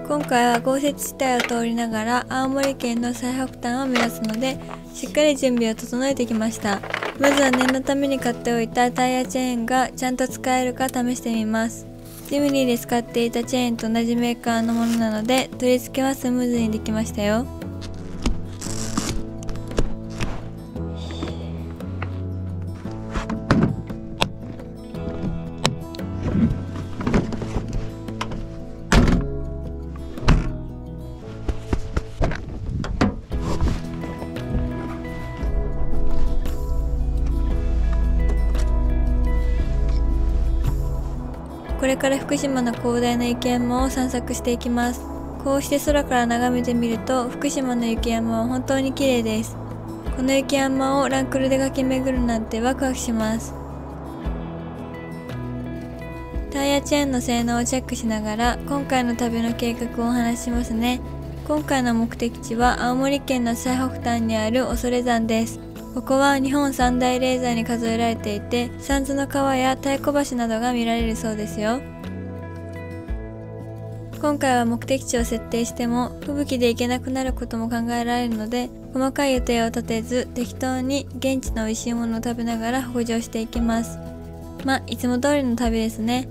今回は豪雪地帯を通りながら青森県の最北端を目指すので、しっかり準備を整えてきました。まずは念のために買っておいたタイヤチェーンがちゃんと使えるか試してみます。ジムニーで使っていたチェーンと同じメーカーのものなので、取り付けはスムーズにできましたよ。これから福島の広大な雪山を散策していきます。こうして空から眺めてみると、福島の雪山は本当に綺麗です。この雪山をランクルで駆け巡るなんてワクワクします。タイヤチェーンの性能をチェックしながら、今回の旅の計画をお話ししますね。今回の目的地は青森県の最北端にある恐山です。ここは日本三大霊山に数えられていて、三途の川や太鼓橋などが見られるそうですよ。今回は目的地を設定しても吹雪で行けなくなることも考えられるので、細かい予定を立てず適当に現地の美味しいものを食べながら北上していきます。いつも通りの旅ですね。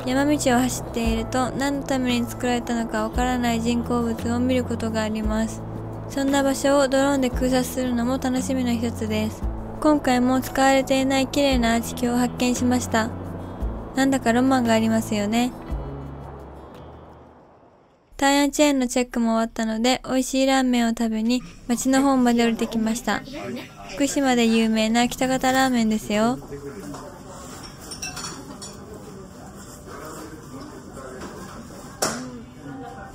山道を走っていると何のために作られたのかわからない人工物を見ることがあります。そんな場所をドローンで空撮するのも楽しみの一つです。今回も使われていない綺麗なアーチ橋を発見しました。なんだかロマンがありますよね。タイヤチェーンのチェックも終わったので、美味しいラーメンを食べに町の方まで降りてきました。福島で有名な北方ラーメンですよ。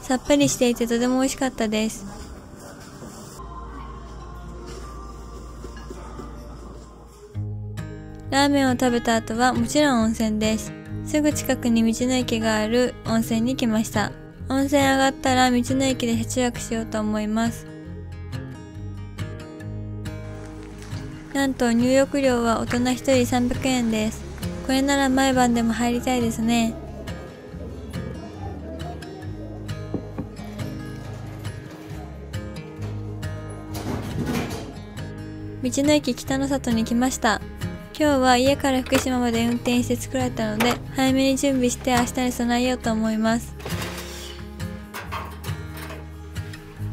さっぱりしていてとても美味しかったです。ラーメンを食べた後はもちろん温泉です。すぐ近くに道の駅がある温泉に来ました。温泉上がったら道の駅で車中泊しようと思います。なんと入浴料は大人1人300円です。これなら毎晩でも入りたいですね。道の駅北の里に来ました。今日は家から福島まで運転して作られたので、早めに準備して明日に備えようと思います。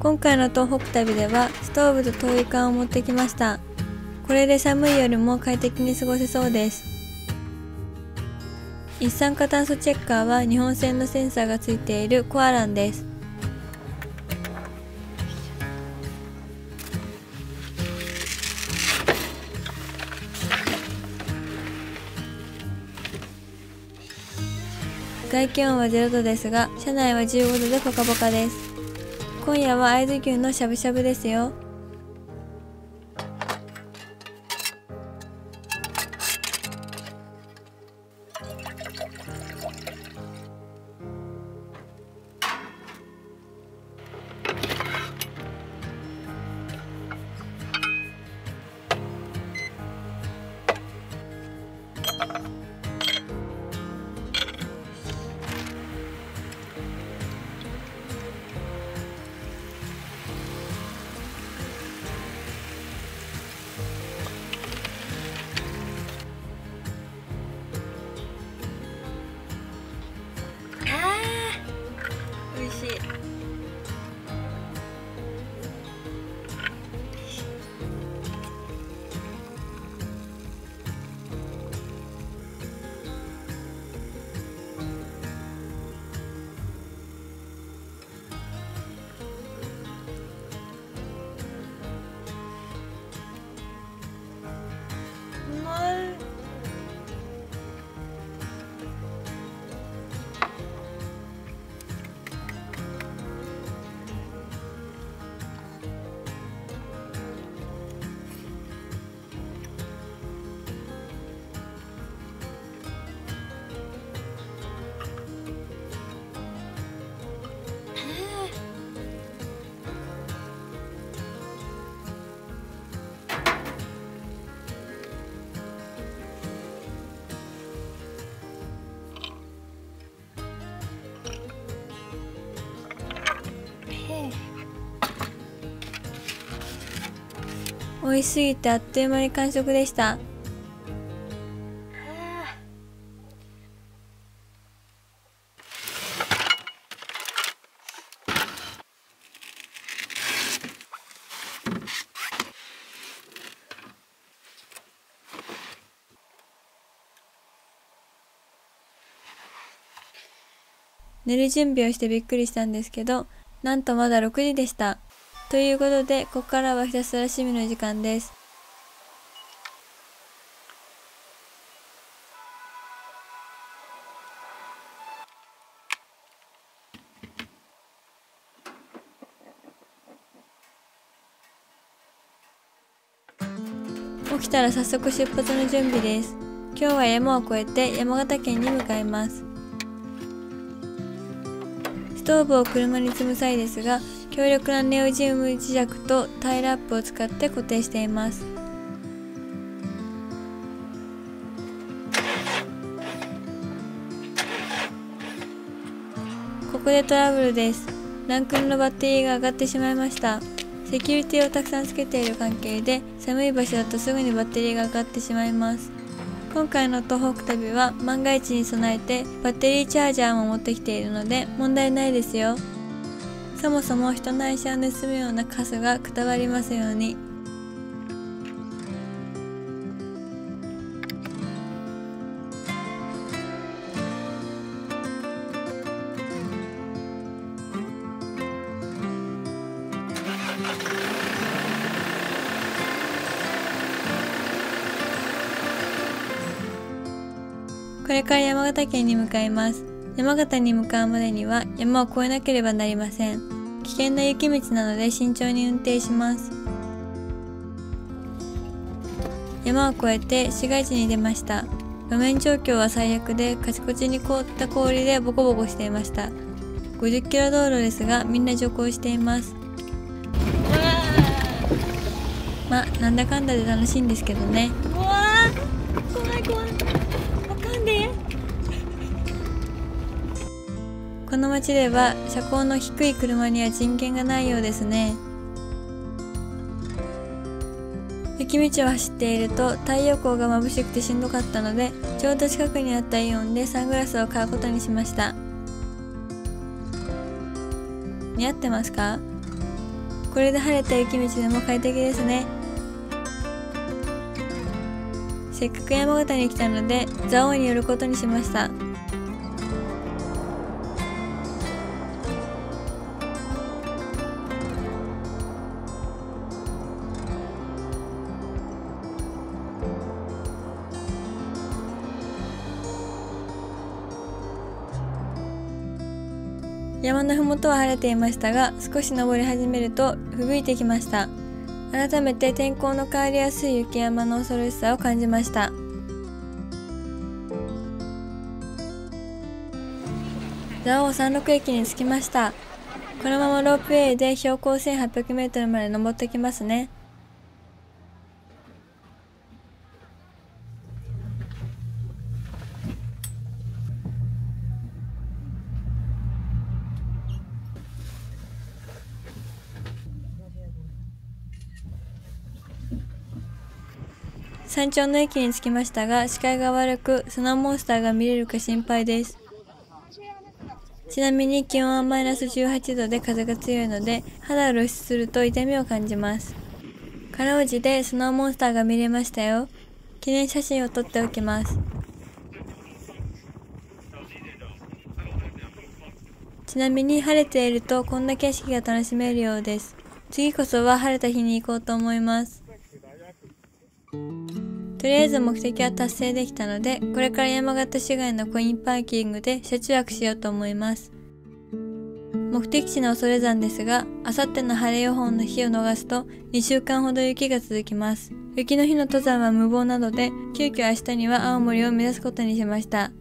今回の東北旅ではストーブと灯油缶を持ってきました。これで寒い夜も快適に過ごせそうです。一酸化炭素チェッカーは日本製のセンサーがついているコアランです。外気温は0度ですが、車内は15度でポカポカです。今夜は会津牛のしゃぶしゃぶですよ。美味しすぎてあっという間に完食でした。寝る準備をしてびっくりしたんですけど、なんとまだ6時でした。ということで、ここからはひたすら趣味の時間です。起きたら早速出発の準備です。今日は山を越えて山形県に向かいます。ストーブを車に積む際ですが、強力なネオジウム磁石とタイラップを使って固定しています。ここでトラブルです。ランクルのバッテリーが上がってしまいました。セキュリティをたくさんつけている関係で、寒い場所だとすぐにバッテリーが上がってしまいます。今回の東北旅は万が一に備えてバッテリーチャージャーも持ってきているので問題ないですよ。そもそも人の愛車を盗むようなカスがくたばりますように。これから山形県に向かいます。山形に向かうまでには山を越えなければなりません。危険な雪道なので慎重に運転します。山を越えて市街地に出ました。路面状況は最悪でカチコチに凍った氷でボコボコしていました。50キロ道路ですがみんな徐行しています。なんだかんだで楽しいんですけどね。うわー、怖い怖い。この町では車高の低い車には人権がないようですね。雪道を走っていると太陽光が眩しくてしんどかったので、ちょうど近くにあったイオンでサングラスを買うことにしました。似合ってますか？これで晴れた雪道でも快適ですね。せっかく山形に来たので蔵王に寄ることにしました。山のふもとは晴れていましたが、少し登り始めると吹雪いてきました。改めて天候の変わりやすい雪山の恐ろしさを感じました。蔵王山麓駅に着きました。このままロープウェイで標高1800メートルまで登ってきますね。山頂の駅に着きましたが、視界が悪くスノーモンスターが見れるか心配です。ちなみに気温はマイナス18度で風が強いので、肌を露出すると痛みを感じます。かろうじてスノーモンスターが見れましたよ。記念写真を撮っておきます。ちなみに晴れているとこんな景色が楽しめるようです。次こそは晴れた日に行こうと思います。とりあえず目的は達成できたので、これから山形市街のコインパーキングで車中泊しようと思います。目的地の恐山ですが、あさっての晴れ予報の日を逃すと2週間ほど雪が続きます。雪の日の登山は無謀なので、急遽明日には青森を目指すことにしました。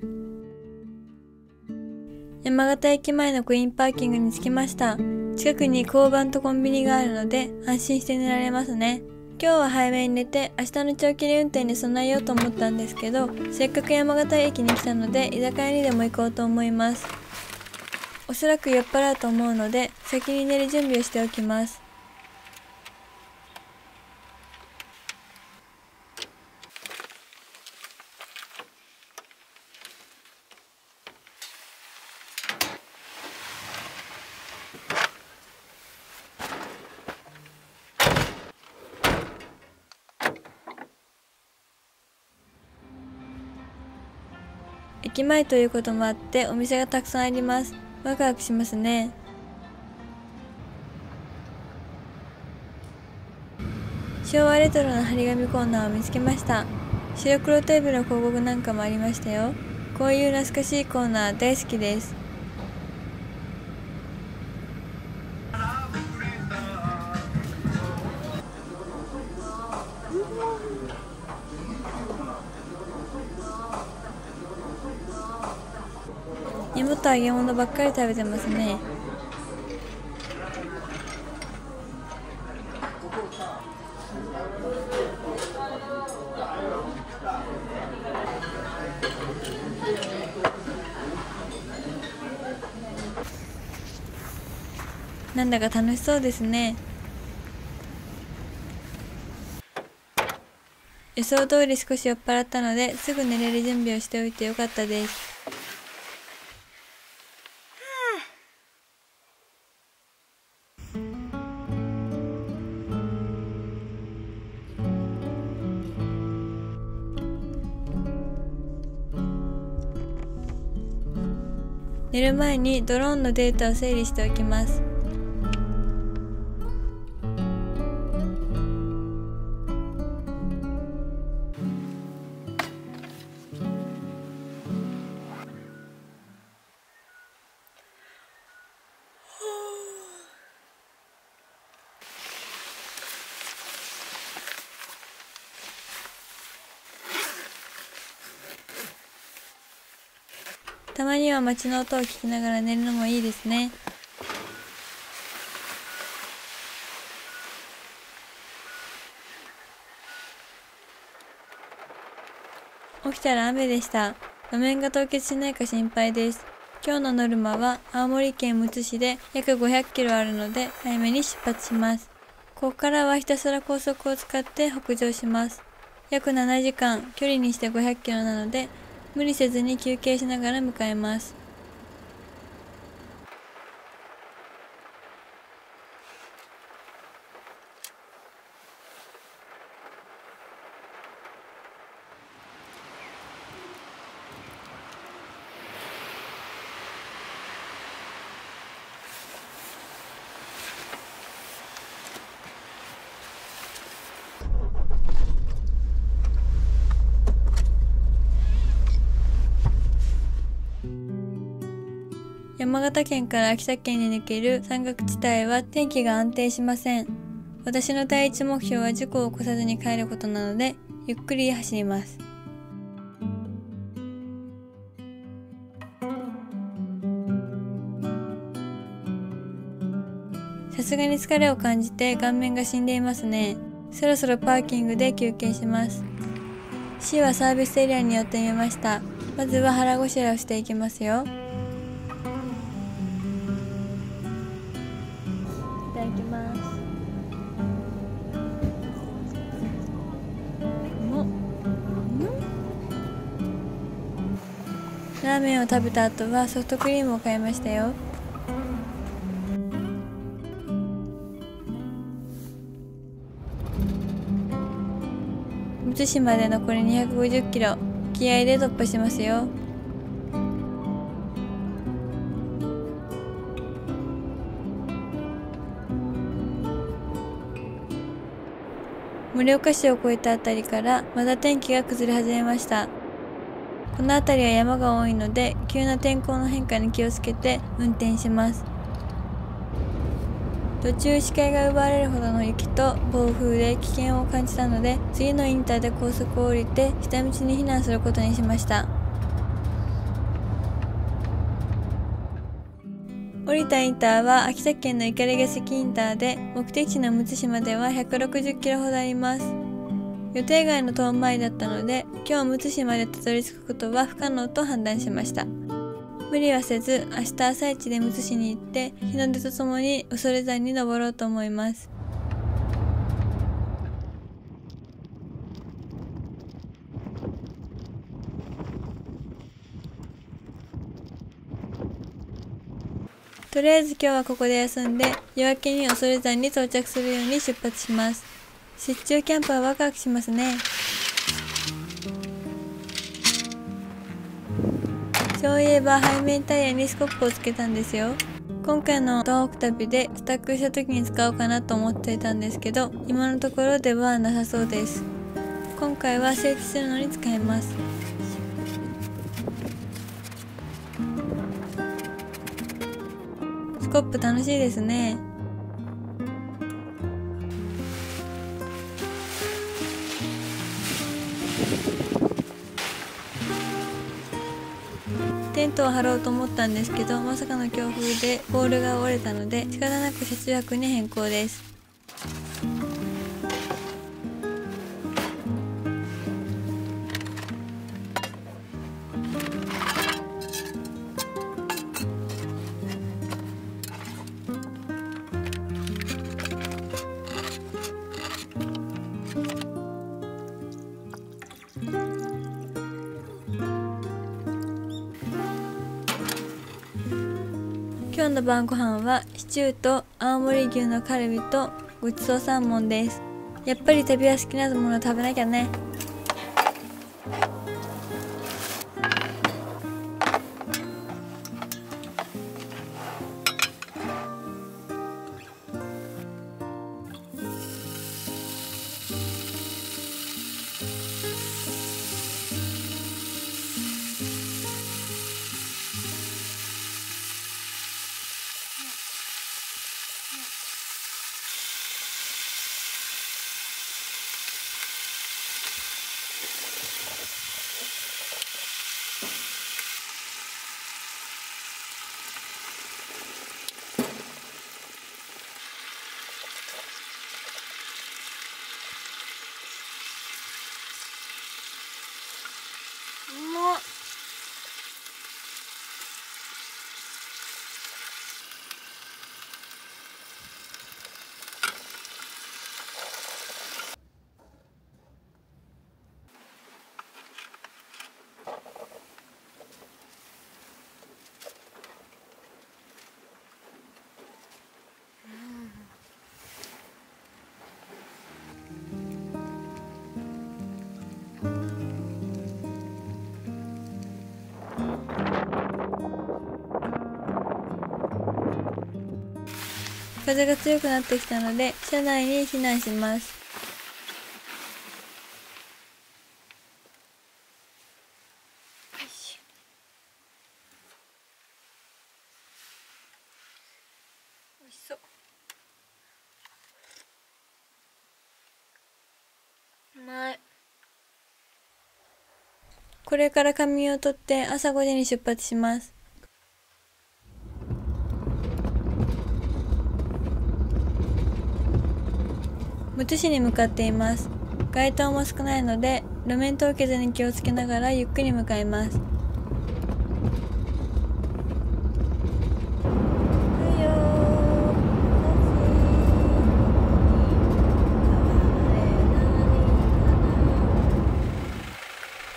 山形駅前のコインパーキングに着きました。近くに交番とコンビニがあるので安心して寝られますね。今日は早めに寝て明日の長距離運転に備えようと思ったんですけど、せっかく山形駅に来たので居酒屋にでも行こうと思います。おそらく酔っ払うと思うので先に寝る準備をしておきます。駅前ということもあってお店がたくさんあります。ワクワクしますね。昭和レトロな張り紙コーナーを見つけました。白黒テーブルの広告なんかもありましたよ。こういう懐かしいコーナー大好きです。芋と揚げ物ばっかり食べてますね。なんだか楽しそうですね。予想通り少し酔っ払ったのですぐ寝れる準備をしておいてよかったです。寝る前にドローンのデータを整理しておきます。たまには街の音を聞きながら寝るのもいいですね。起きたら雨でした。路面が凍結しないか心配です。今日のノルマは青森県むつ市で約500キロあるので早めに出発します。ここからはひたすら高速を使って北上します。約7時間、距離にして500キロなので無理せずに休憩しながら向かいます。山形県から秋田県に抜ける山岳地帯は天気が安定しません。私の第一目標は事故を起こさずに帰ることなので、ゆっくり走ります。さすがに疲れを感じて顔面が死んでいますね。そろそろパーキングで休憩します。市はサービスエリアに寄ってみました。まずは腹ごしらえをしていきますよ。いただきます。ラーメンを食べた後はソフトクリームを買いましたよ。むつ市まで残り250キロ、気合で突破しますよ。盛岡市を越えたあたりからまた天気が崩れ始めました。この辺りは山が多いので急な天候の変化に気をつけて運転します。途中視界が奪われるほどの雪と暴風で危険を感じたので次のインターで高速を降りて下道に避難することにしました。降りたインターは秋田県の碇ヶ関インターで目的地のむつ市までは160キロほどあります。予定外の遠回りだったので今日むつ市までたどり着くことは不可能と判断しました。無理はせず明日朝一でむつ市に行って日の出とともに恐山に登ろうと思います。とりあえず今日はここで休んで夜明けに恐山に到着するように出発します。雪中キャンプはワクワクしますね。そういえば背面タイヤにスコップをつけたんですよ。今回の東北旅でスタックした時に使おうかなと思っていたんですけど、今のところ出番はなさそうです。今回は整地するのに使います。スコップ楽しいですね。テントを張ろうと思ったんですけど、まさかの強風でポールが折れたので仕方なく車中泊に変更です。今日の晩ご飯はシチューと青森牛のカルビとごちそうサーモンです。やっぱり旅は好きなもの食べなきゃね。風が強くなってきたので車内に避難します。おいしそう。うまい。これから仮眠をとって朝5時に出発します。むつ市に向かっています。街灯も少ないので路面凍結に気をつけながらゆっくり向かいます。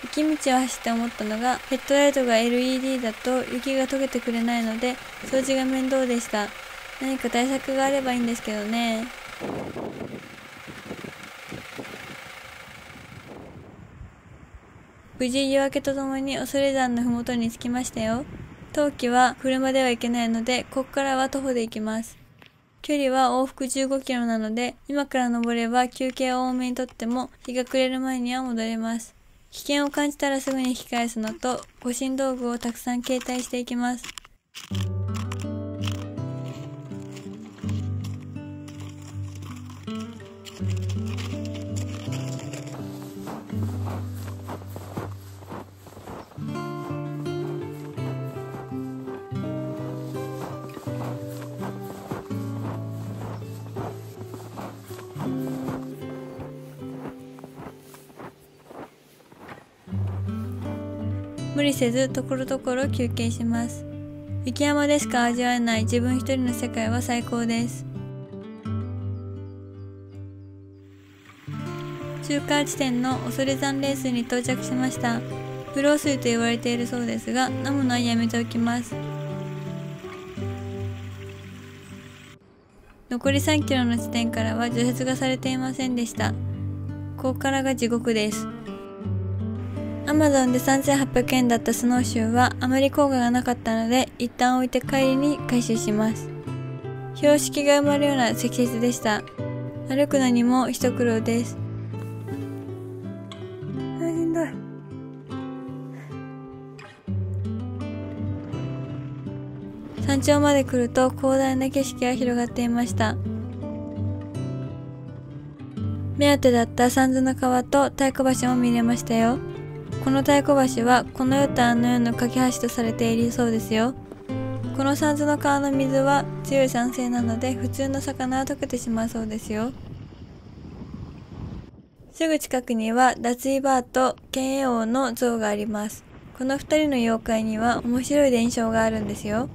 雪道を走って思ったのが、ヘッドライトが LED だと雪が溶けてくれないので掃除が面倒でした。何か対策があればいいんですけどね。無事夜明けとともに恐山のふもとに着きましたよ。冬季は車では行けないので、ここからは徒歩で行きます。距離は往復15キロなので、今から登れば休憩を多めにとっても日が暮れる前には戻れます。危険を感じたらすぐに引き返すのと、護身道具をたくさん携帯していきます。無理せずところどころ休憩します。雪山でしか味わえない自分一人の世界は最高です。中間地点の恐山レースに到着しました。不老水と言われているそうですが、飲むのはやめておきます。残り3キロの地点からは除雪がされていませんでした。ここからが地獄です。Amazon で3800円だったスノーシューはあまり効果がなかったので、一旦置いて帰りに回収します。標識が埋まるような積雪でした。歩くのにも一苦労です。しんどい。山頂まで来ると広大な景色が広がっていました。目当てだった三途の川と太鼓橋も見れましたよ。この太鼓橋はこの世とあの世の架け橋とされているそうですよ。この三途の川の水は強い酸性なので普通の魚は溶けてしまうそうですよ。すぐ近くには脱衣バーと剣英王の像があります。この二人の妖怪には面白い伝承があるんですよ。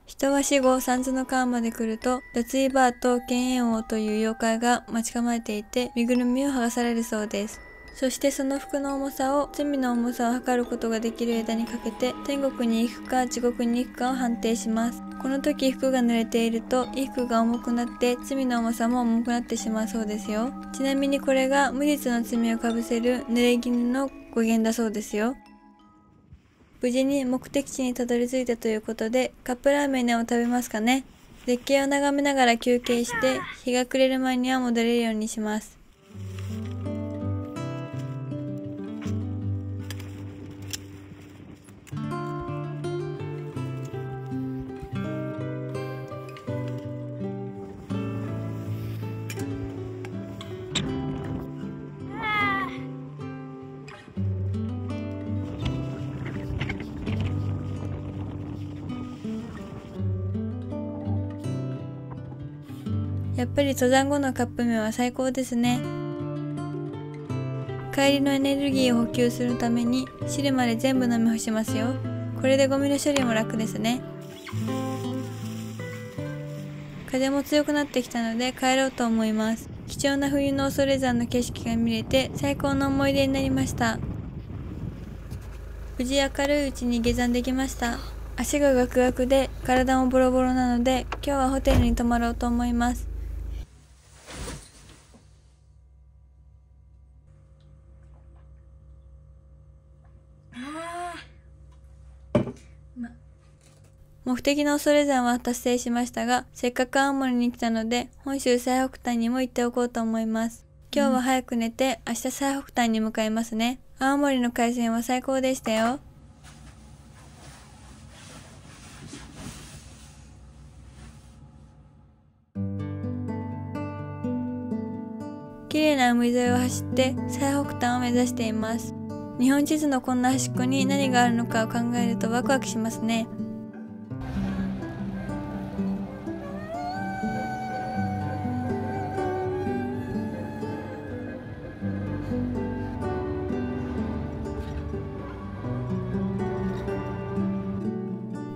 人は死後三途の川まで来ると脱衣バーと剣英王という妖怪が待ち構えていて身ぐるみを剥がされるそうです。そしてその服の重さを罪の重さを測ることができる枝にかけて天国に行くか地獄に行くかを判定します。この時服が濡れていると衣服が重くなって罪の重さも重くなってしまうそうですよ。ちなみにこれが無実の罪をかぶせる濡れ衣の語源だそうですよ。無事に目的地にたどり着いたということでカップラーメンでも食べますかね。絶景を眺めながら休憩して日が暮れる前には戻れるようにします。やっぱり登山後のカップ麺は最高ですね。帰りのエネルギーを補給するために汁まで全部飲み干しますよ。これでゴミの処理も楽ですね。風も強くなってきたので帰ろうと思います。貴重な冬の恐山の景色が見れて最高の思い出になりました。無事明るいうちに下山できました。足がガクガクで体もボロボロなので今日はホテルに泊まろうと思います。目的の恐山は達成しましたが、せっかく青森に来たので本州最北端にも行っておこうと思います。今日は早く寝て明日最北端に向かいますね。青森の海鮮は最高でしたよ。綺麗な海沿いを走って最北端を目指しています。日本地図のこんな端っこに何があるのかを考えるとワクワクしますね。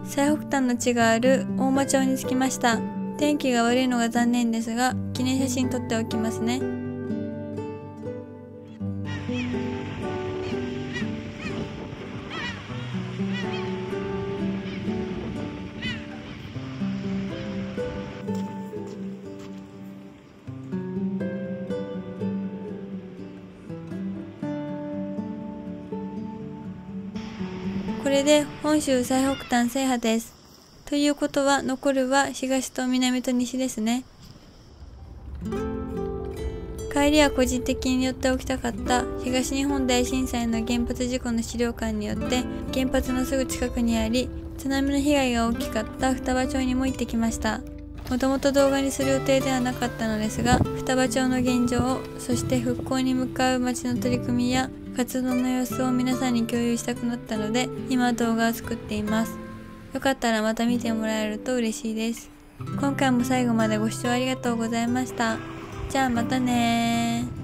最北端の地がある大間町に着きました。天気が悪いのが残念ですが、記念写真撮っておきますね。これで本州最北端制覇です。ということは残るは東と南と西ですね。帰りは個人的に寄っておきたかった東日本大震災の原発事故の資料館によって原発のすぐ近くにあり津波の被害が大きかった双葉町にも行ってきました。もともと動画にする予定ではなかったのですが、双葉町の現状、そして復興に向かう町の取り組みや活動の様子を皆さんに共有したくなったので今動画を作っています。よかったらまた見てもらえると嬉しいです。今回も最後までご視聴ありがとうございました。じゃあまたねー。